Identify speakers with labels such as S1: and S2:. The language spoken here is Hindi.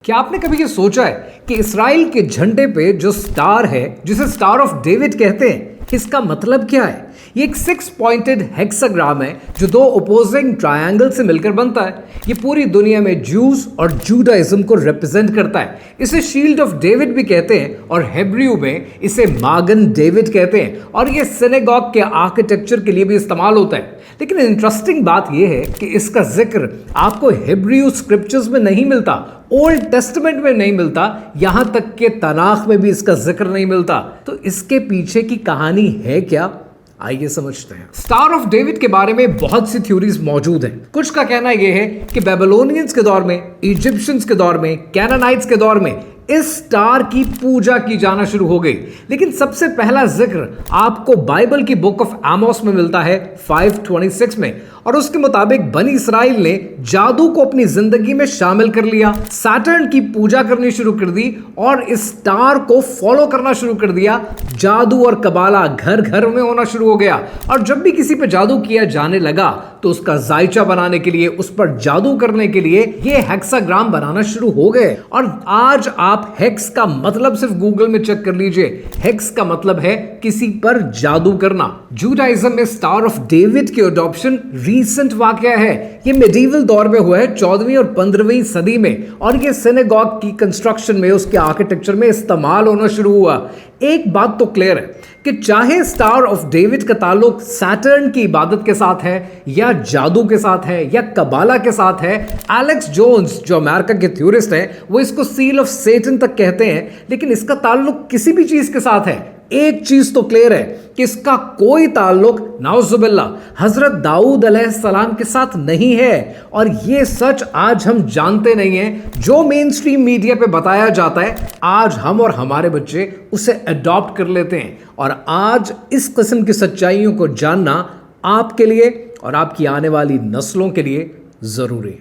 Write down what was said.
S1: क्या आपने कभी ये सोचा है कि इस्राइल के झंडे पे जो स्टार है जिसे स्टार ऑफ डेविड कहते हैं, इसका मतलब क्या है? ये एक 6 पॉइंटेड हेक्साग्राम है जो दो ओपोजिंग ट्रायंगल से मिलकर बनता है। ये पूरी दुनिया में ज्यूज और जूडाइज्म को रिप्रेजेंट करता है। इसे शील्ड ऑफ डेविड भी कहते हैं और हिब्रू में इसे मागन डेविड कहते हैं और ये सिनेगॉग के आर्किटेक्चर के लिए भी इस्तेमाल होता है। लेकिन इंटरेस्टिंग बात यह है कि इसका जिक्र आपको हिब्रू स्क्रिप्चर्स में नहीं मिलता, ओल्ड टेस्टामेंट में नहीं मिलता, यहां तक कि तनाख में भी इसका जिक्र नहीं मिलता। तो इसके पीछे की कहानी है क्या? आइए समझते हैं। स्टार ऑफ डेविड के बारे में बहुत सी थ्योरीज मौजूद हैं। कुछ का कहना यह है कि बेबीलोनियंस के दौर में, इजिप्शियंस के दौर में, कैनानाइट्स के दौर में इस स्टार की पूजा की जाना शुरू हो गई। लेकिन सबसे पहला जिक्र आपको बाइबल की बुक ऑफ आमोस में मिलता है 5:26 में, और उसके मुताबिक बनी इस्राइल ने जादू को अपनी जिंदगी में शामिल कर लिया, सैटर्न की पूजा करनी शुरू कर दी और इस स्टार को फॉलो करना शुरू कर दिया। जादू और कबाला घर घर में होना शुरू हो गया और जब भी किसी पे जादू किया जाने लगा तो उसका जायचा बनाने के लिए, उस पर जादू करने के लिए ये हेक्साग्राम बनाना शुरू हो गए। और आज आप हेक्स का मतलब सिर्फ गूगल में चेक कर लीजिए। हेक्स का मतलब है किसी पर जादू करना। जूडाइज्म में स्टार ऑफ डेविड की अडॉप्शन रीसेंट वाकया है। ये मेडिवल दौर में हुआ है 14वीं और 15वीं सदी में, और ये सिनेगॉग की कंस्ट्रक्शन में, उसके आर्किटेक्चर में इस्तेमाल होना शुरू हुआ। एक बात तो क्लियर है कि चाहे स्टार ऑफ डेविड का ताल्लुक सैटर्न की इबादत के साथ है या जादू के साथ है या कबाला के साथ है, एलेक्स जोन्स जो अमेरिका के थ्योरिस्ट हैं वो इसको सील ऑफ सेटन तक कहते हैं, लेकिन इसका ताल्लुक किसी भी चीज के साथ है। एक चीज तो क्लियर है कि इसका कोई ताल्लुक नाउजुबिल्लाह हजरत दाऊद अलैहिस्सलाम के साथ नहीं है, और ये सच आज हम जानते नहीं हैं। जो मेन स्ट्रीम मीडिया पे बताया जाता है आज हम और हमारे बच्चे उसे अडॉप्ट कर लेते हैं, और आज इस किस्म की सच्चाइयों को जानना आपके लिए और आपकी आने वाली नस्लों के लिए जरूरी है।